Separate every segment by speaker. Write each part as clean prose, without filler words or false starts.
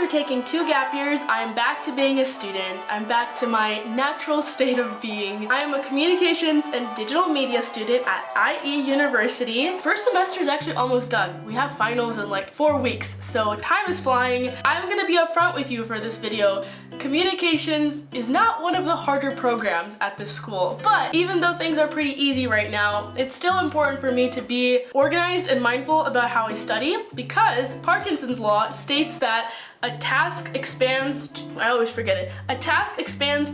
Speaker 1: after taking 2 gap years, I am back to being a student. I'm back to my natural state of being. I am a communications and digital media student at IE University. First semester is actually almost done. We have finals in like 4 weeks, so time is flying. I'm gonna be upfront with you for this video. Communications is not one of the harder programs at this school, but even though things are pretty easy right now, it's still important for me to be organized and mindful about how I study, because Parkinson's law states that a task expands to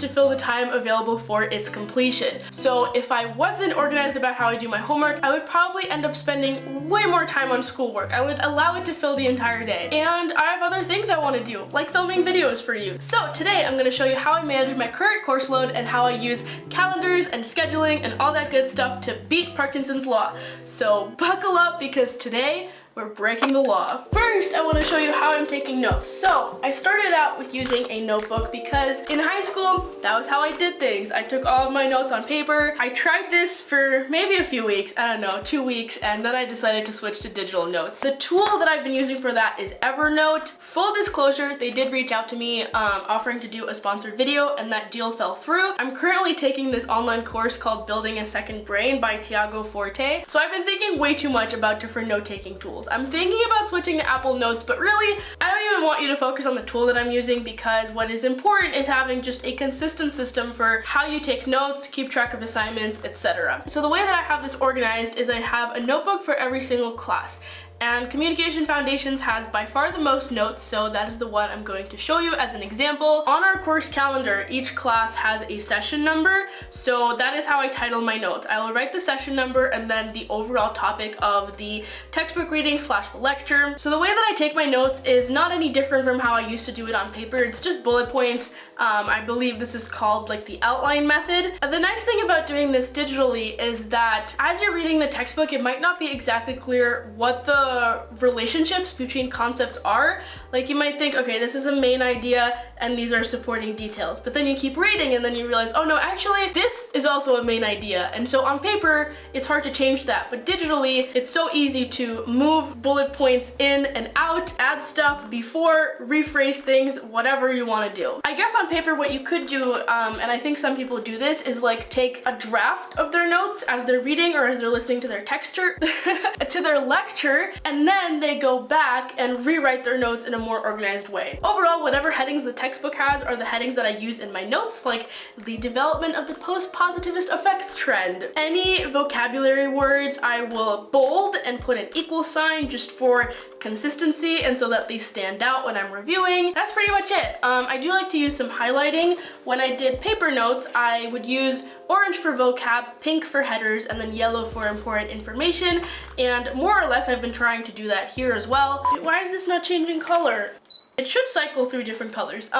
Speaker 1: fill the time available for its completion. So if I wasn't organized about how I do my homework, I would probably end up spending way more time on schoolwork. I would allow it to fill the entire day. And I have other things I want to do, like filming videos for you. So today I'm going to show you how I manage my current course load and how I use calendars and scheduling and all that good stuff to beat Parkinson's law. So buckle up, because today we're breaking the law. First, I want to show you how I'm taking notes. So I started out with using a notebook because in high school, that was how I did things. I took all of my notes on paper. I tried this for maybe a few weeks, I don't know, 2 weeks, and then I decided to switch to digital notes. The tool that I've been using for that is Evernote. Full disclosure, they did reach out to me offering to do a sponsored video, and that deal fell through. I'm currently taking this online course called Building a Second Brain by Tiago Forte. So I've been thinking way too much about different note-taking tools. I'm thinking about switching to Apple Notes, but really, I don't even want you to focus on the tool that I'm using, because what is important is having just a consistent system for how you take notes, keep track of assignments, etc. So the way that I have this organized is I have a notebook for every single class. And Communication Foundations has by far the most notes, so that is the one I'm going to show you as an example. On our course calendar, each class has a session number, so that is how I title my notes. I will write the session number and then the overall topic of the textbook reading / the lecture. So the way that I take my notes is not any different from how I used to do it on paper. It's just bullet points. I believe this is called like the outline method. The nice thing about doing this digitally is that as you're reading the textbook, it might not be exactly clear what the relationships between concepts are. Like you might think, okay, this is a main idea and these are supporting details, but then you keep reading and then you realize, oh no, actually this is also a main idea. And so on paper, it's hard to change that, but digitally, it's so easy to move bullet points in and out, add stuff before, rephrase things, whatever you want to do. I guess on paper, what you could do, and I think some people do this, is like take a draft of their notes as they're reading or as they're listening to their texture, to their lecture, and then they go back and rewrite their notes in a more organized way. Overall, whatever headings the textbook has are the headings that I use in my notes, like the development of the post-positivist effects trend. Any vocabulary words I will bold and put an equal sign just for consistency and so that they stand out when I'm reviewing. That's pretty much it. I do like to use some highlighting. When I did paper notes, I would use orange for vocab, pink for headers, and then yellow for important information. And more or less, I've been trying to do that here as well. Why is this not changing color? It should cycle through different colors.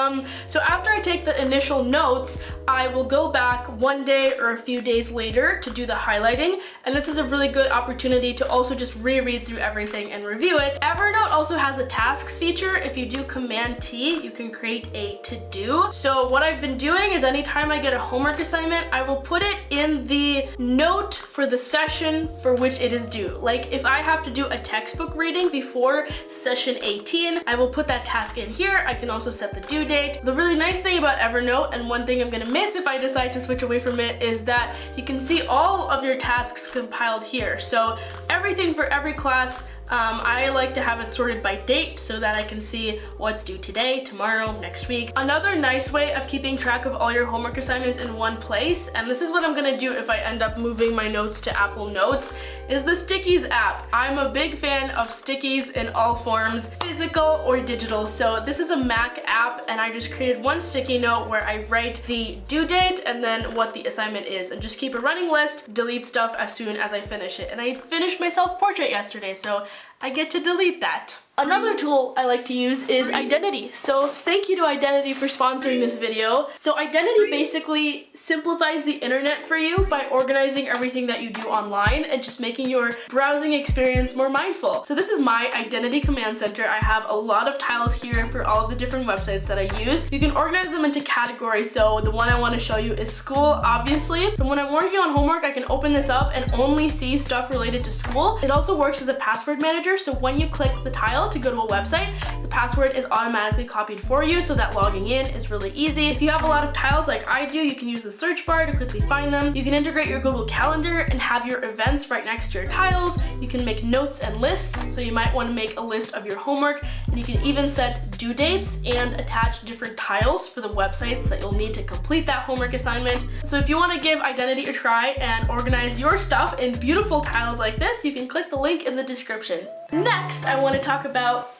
Speaker 1: So after I take the initial notes, I will go back one day or a few days later to do the highlighting. And this is a really good opportunity to also just reread through everything and review it. Evernote also has a tasks feature. If you do Command T, you can create a to-do. So what I've been doing is anytime I get a homework assignment, I will put it in the note for the session for which it is due. Like if I have to do a textbook reading before session 18, I will put that task in here. I can also set the due date. The really nice thing about Evernote, and one thing I'm gonna miss if I decide to switch away from it, is that you can see all of your tasks compiled here. So everything for every class, I like to have it sorted by date so that I can see what's due today, tomorrow, next week. Another nice way of keeping track of all your homework assignments in one place, and this is what I'm gonna do if I end up moving my notes to Apple Notes, is the Stickies app. I'm a big fan of Stickies in all forms, physical or digital. So this is a Mac app, and I just created one sticky note where I write the due date and then what the assignment is, and just keep a running list, delete stuff as soon as I finish it. And I finished my self-portrait yesterday, so I get to delete that. Another tool I like to use is Identity. So thank you to Identity for sponsoring this video. So Identity basically simplifies the internet for you by organizing everything that you do online and just making your browsing experience more mindful. So this is my Identity Command Center. I have a lot of tiles here for all of the different websites that I use. You can organize them into categories. So the one I want to show you is school, obviously. So when I'm working on homework, I can open this up and only see stuff related to school. It also works as a password manager. So when you click the tile to go to a website, the password is automatically copied for you so that logging in is really easy. If you have a lot of tiles like I do, you can use the search bar to quickly find them. You can integrate your Google Calendar and have your events right next to your tiles. You can make notes and lists, so you might want to make a list of your homework, and you can even set due dates and attach different tiles for the websites that you'll need to complete that homework assignment. So if you want to give Identity a try and organize your stuff in beautiful tiles like this, you can click the link in the description. Next, I want to talk about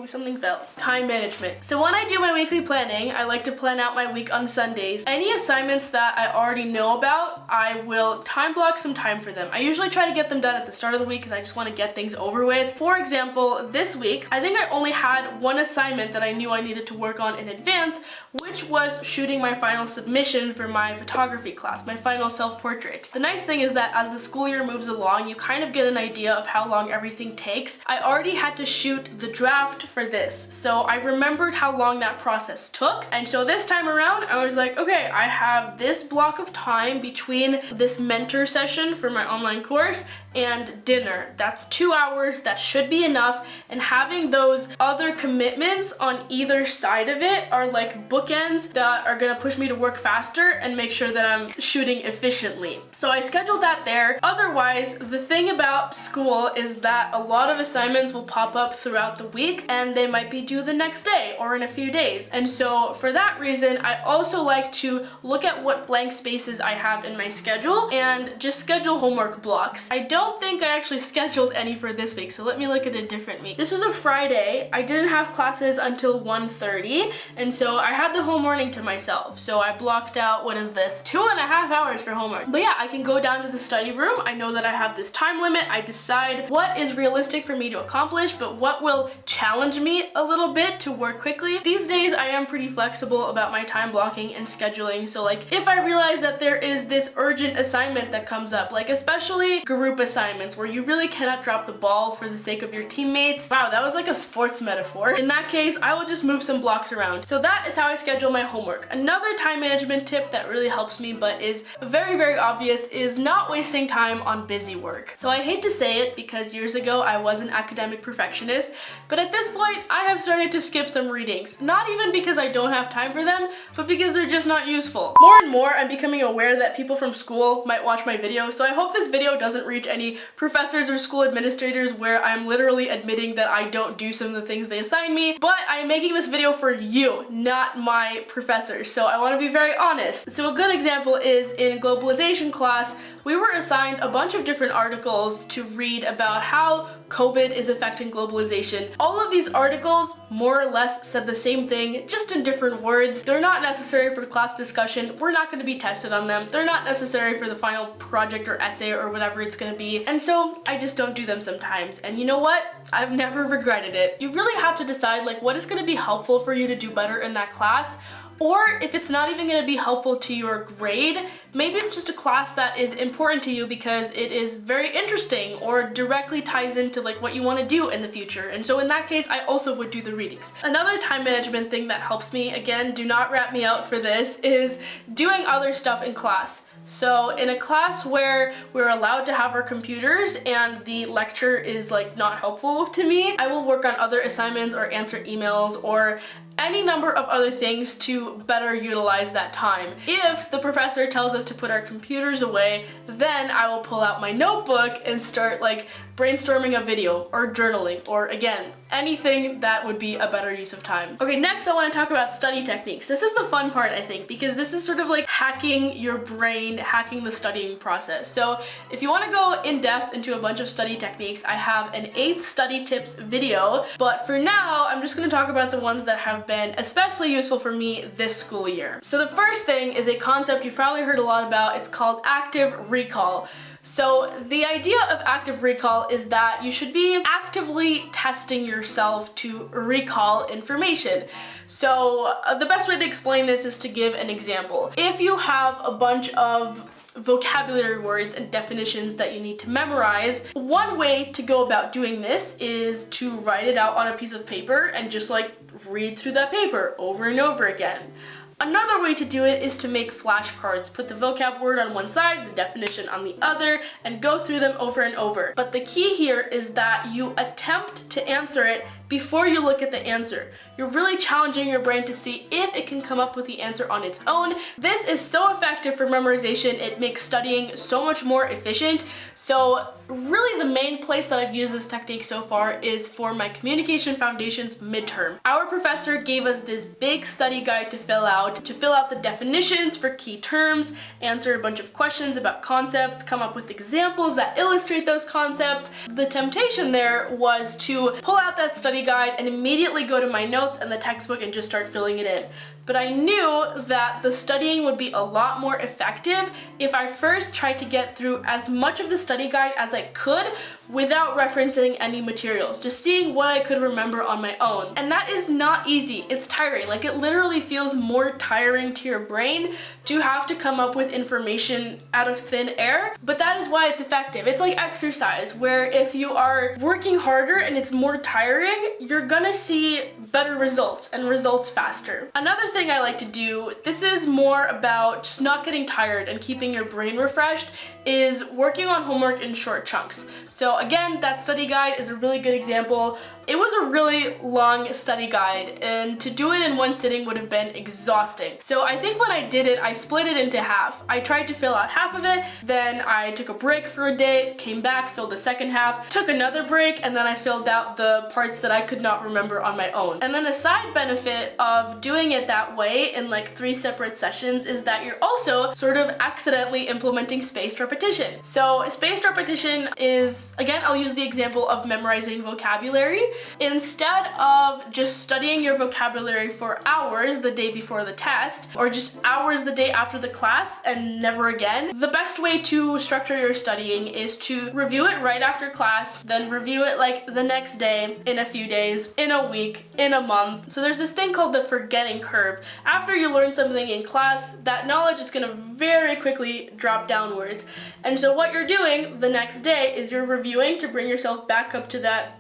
Speaker 1: something fell. Time management. So when I do my weekly planning, I like to plan out my week on Sundays. Any assignments that I already know about, I will time block some time for them. I usually try to get them done at the start of the week because I just want to get things over with. For example, this week, I think I only had one assignment that I knew I needed to work on in advance, which was shooting my final submission for my photography class, my final self-portrait. The nice thing is that as the school year moves along, you kind of get an idea of how long everything takes. I already had to shoot the draft for this, so I remembered how long that process took, and so this time around I was like, okay, I have this block of time between this mentor session for my online course and dinner. That's 2 hours, that should be enough, and having those other commitments on either side of it are like bookends that are gonna push me to work faster and make sure that I'm shooting efficiently. So I scheduled that there. Otherwise, the thing about school is that a lot of assignments will pop up throughout the week and they might be due the next day or in a few days. And so for that reason, I also like to look at what blank spaces I have in my schedule and just schedule homework blocks. I don't think I actually scheduled any for this week, so let me look at a different week. This was a Friday. I didn't have classes until 1:30, and so I had the whole morning to myself. So I blocked out, 2.5 hours for homework. But yeah, I can go down to the study room. I know that I have this time limit. I decide what is realistic for me to accomplish, but what will challenge me a little bit to work quickly. These days, I am pretty flexible about my time blocking and scheduling. So like, if I realize that there is this urgent assignment that comes up, like especially group assignments where you really cannot drop the ball for the sake of your teammates. Wow, that was like a sports metaphor. In that case, I will just move some blocks around. So that is how I schedule my homework. Another time management tip that really helps me but is very, very obvious is not wasting time on busy work. So I hate to say it because years ago I was an academic perfectionist, but at this point I have started to skip some readings. Not even because I don't have time for them, but because they're just not useful. More and more I'm becoming aware that people from school might watch my video, so I hope this video doesn't reach any professors or school administrators where I'm literally admitting that I don't do some of the things they assign me, but I'm making this video for you, not my professors, so I want to be very honest. So a good example is in globalization class, we were assigned a bunch of different articles to read about how COVID is affecting globalization. All of these articles more or less said the same thing, just in different words. They're not necessary for class discussion. We're not going to be tested on them. They're not necessary for the final project or essay or whatever it's going to be. And so I just don't do them sometimes. And you know what? I've never regretted it. You really have to decide like what is going to be helpful for you to do better in that class. Or if it's not even going to be helpful to your grade, maybe it's just a class that is important to you because it is very interesting or directly ties into like what you want to do in the future. And so in that case, I also would do the readings. Another time management thing that helps me, again, do not rat me out for this, is doing other stuff in class. So in a class where we're allowed to have our computers and the lecture is like not helpful to me, I will work on other assignments or answer emails or any number of other things to better utilize that time. If the professor tells us to put our computers away, then I will pull out my notebook and start like brainstorming a video or journaling or again, anything that would be a better use of time. Okay, next I want to talk about study techniques. This is the fun part, I think, because this is sort of like hacking your brain, hacking the studying process. So if you want to go in depth into a bunch of study techniques, I have an 8 study tips video, but for now I'm just going to talk about the ones that have been especially useful for me this school year. So the first thing is a concept you've probably heard a lot about. It's called active recall. So the idea of active recall is that you should be actively testing yourself to recall information. So the best way to explain this is to give an example. If you have a bunch of vocabulary words and definitions that you need to memorize, one way to go about doing this is to write it out on a piece of paper and just like read through that paper over and over again. Another way to do it is to make flashcards. Put the vocab word on one side, the definition on the other, and go through them over and over. But the key here is that you attempt to answer it before you look at the answer. You're really challenging your brain to see if it can come up with the answer on its own. This is so effective for memorization. It makes studying so much more efficient. So really the main place that I've used this technique so far is for my Communication Foundations midterm. Our professor gave us this big study guide to fill out the definitions for key terms, answer a bunch of questions about concepts, come up with examples that illustrate those concepts. The temptation there was to pull out that study guide and immediately go to my notes and the textbook and just start filling it in. But I knew that the studying would be a lot more effective if I first tried to get through as much of the study guide as I could without referencing any materials, just seeing what I could remember on my own. And that is not easy. It's tiring. Like, it literally feels more tiring to your brain to have to come up with information out of thin air, but that is why it's effective. It's like exercise, where if you are working harder and it's more tiring, you're gonna see better results and results faster. Another thing I like to do, this is more about just not getting tired and keeping your brain refreshed, is working on homework in short chunks. So again, that study guide is a really good example. It was a really long study guide, and to do it in one sitting would have been exhausting. So I think when I did it, I split it into half. I tried to fill out half of it, then I took a break for a day, came back, filled the second half, took another break, and then I filled out the parts that I could not remember on my own. And then a side benefit of doing it that way in like 3 separate sessions is that you're also sort of accidentally implementing spaced repetition. So spaced repetition is, again, I'll use the example of memorizing vocabulary. Instead of just studying your vocabulary for hours the day before the test, or just hours the day after the class and never again, the best way to structure your studying is to review it right after class, then review it like the next day, in a few days, in a week, in a month. So there's this thing called the forgetting curve. After you learn something in class, that knowledge is gonna very quickly drop downwards. And so what you're doing the next day is you're reviewing to bring yourself back up to that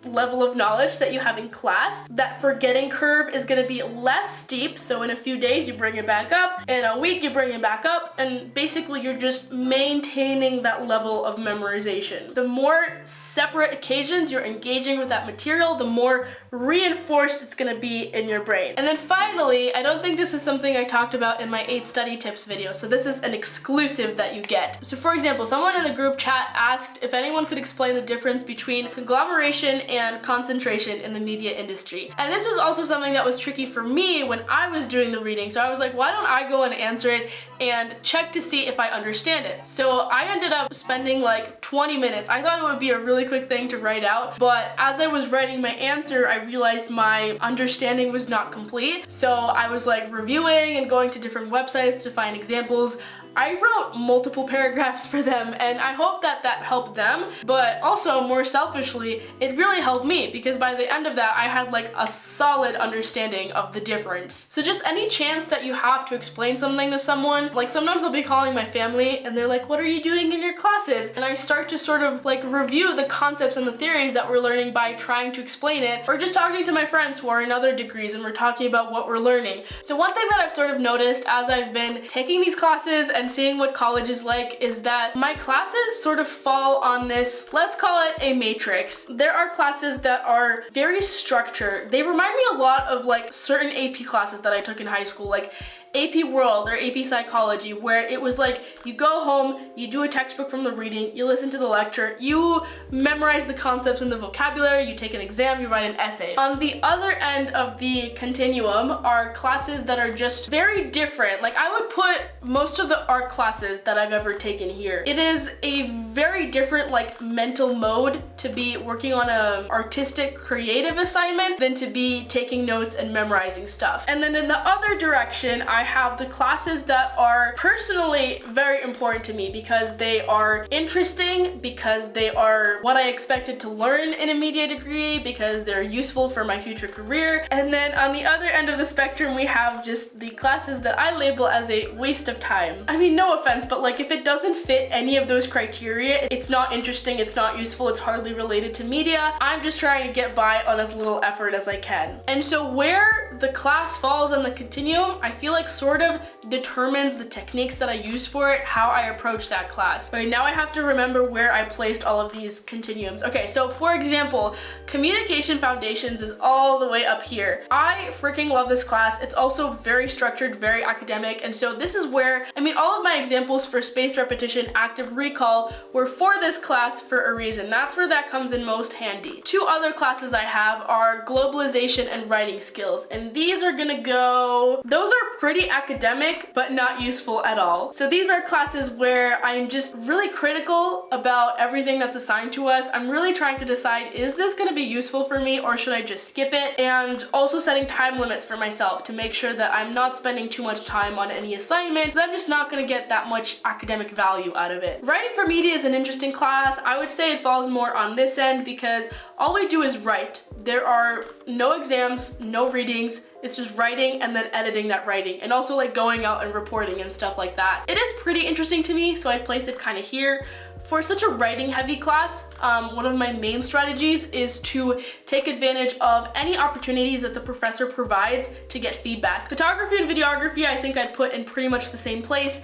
Speaker 1: level of knowledge that you have in class. That forgetting curve is going to be less steep, so in a few days you bring it back up, in a week you bring it back up, and basically you're just maintaining that level of memorization. The more separate occasions you're engaging with that material, the more reinforced it's going to be in your brain. And then finally, I don't think this is something I talked about in my 8 study tips video, so this is an exclusive that you get. So for example, someone in the group chat asked if anyone could explain the difference between conglomeration and concentration in the media industry. And this was also something that was tricky for me when I was doing the reading, so I was like, why don't I go and answer it and check to see if I understand it. So I ended up spending like 20 minutes. I thought it would be a really quick thing to write out, but as I was writing my answer, I realized my understanding was not complete. So I was like reviewing and going to different websites to find examples. I wrote multiple paragraphs for them, and I hope that that helped them, but also more selfishly, it really helped me, because by the end of that, I had like a solid understanding of the difference. So just any chance that you have to explain something to someone, like sometimes I'll be calling my family and they're like, what are you doing in your classes? And I start to sort of like review the concepts and the theories that we're learning by trying to explain it, or just talking to my friends who are in other degrees and we're talking about what we're learning. So one thing that I've sort of noticed as I've been taking these classes and seeing what college is like is that my classes sort of fall on this, let's call it a matrix. There are classes that are very structured. They remind me a lot of like certain AP classes that I took in high school, like AP World or AP Psychology, where it was like you go home, you do a textbook from the reading, you listen to the lecture, you memorize the concepts and the vocabulary, you take an exam, you write an essay. On the other end of the continuum are classes that are just very different. Like I would put most of the art classes that I've ever taken here. It is a very different like mental mode to be working on an artistic creative assignment than to be taking notes and memorizing stuff. And then in the other direction, I have the classes that are personally very important to me because they are interesting, because they are what I expected to learn in a media degree, because they're useful for my future career. And then on the other end of the spectrum, we have just the classes that I label as a waste of time. I mean, no offense, but like if it doesn't fit any of those criteria, it's not interesting, it's not useful, it's hardly related to media. I'm just trying to get by on as little effort as I can. And so where the class falls on the continuum, I feel like sort of determines the techniques that I use for it, how I approach that class. Right, now I have to remember where I placed all of these continuums. Okay, so for example, communication foundations is all the way up here. I freaking love this class. It's also very structured, very academic, and so this is where, I mean, all of my examples for spaced repetition, active recall were for this class for a reason. That's where that comes in most handy. Two other classes I have are globalization and writing skills, and these are gonna go, those are pretty academic, but not useful at all. So these are classes where I'm just really critical about everything that's assigned to us. I'm really trying to decide, is this gonna be useful for me or should I just skip it? And also setting time limits for myself to make sure that I'm not spending too much time on any assignments. I'm just not gonna get that much academic value out of it. Writing for media is an interesting class. I would say it falls more on this end because all we do is write. There are no exams, no readings. It's just writing and then editing that writing, and also like going out and reporting and stuff like that. It is pretty interesting to me, so I place it kind of here. For such a writing heavy class, one of my main strategies is to take advantage of any opportunities that the professor provides to get feedback. Photography and videography, I think I'd put in pretty much the same place.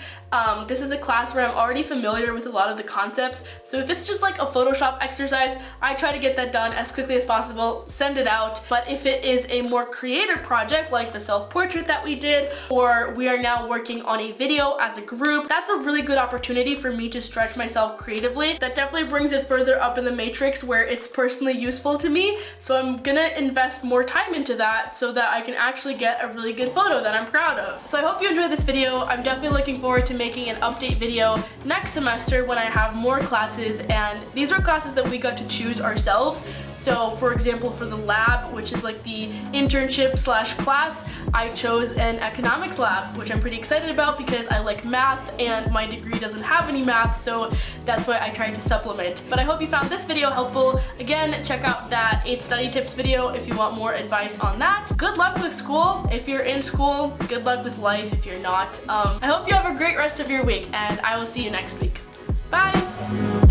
Speaker 1: This is a class where I'm already familiar with a lot of the concepts, so if it's just like a Photoshop exercise, I try to get that done as quickly as possible, send it out. But if it is a more creative project like the self-portrait that we did, or we are now working on a video as a group, that's a really good opportunity for me to stretch myself creatively. That definitely brings it further up in the matrix where it's personally useful to me, so I'm gonna invest more time into that so that I can actually get a really good photo that I'm proud of. So I hope you enjoyed this video. I'm definitely looking forward to making an update video next semester when I have more classes, and these are classes that we got to choose ourselves. So for example, for the lab, which is like the internship slash class, I chose an economics lab, which I'm pretty excited about because I like math and my degree doesn't have any math, so that's why I tried to supplement. But I hope you found this video helpful. Again, check out that 8 study tips video if you want more advice on that. Good luck with school if you're in school. Good luck with life if you're not. I hope you have a great rest of your week, and I will see you next week. Bye!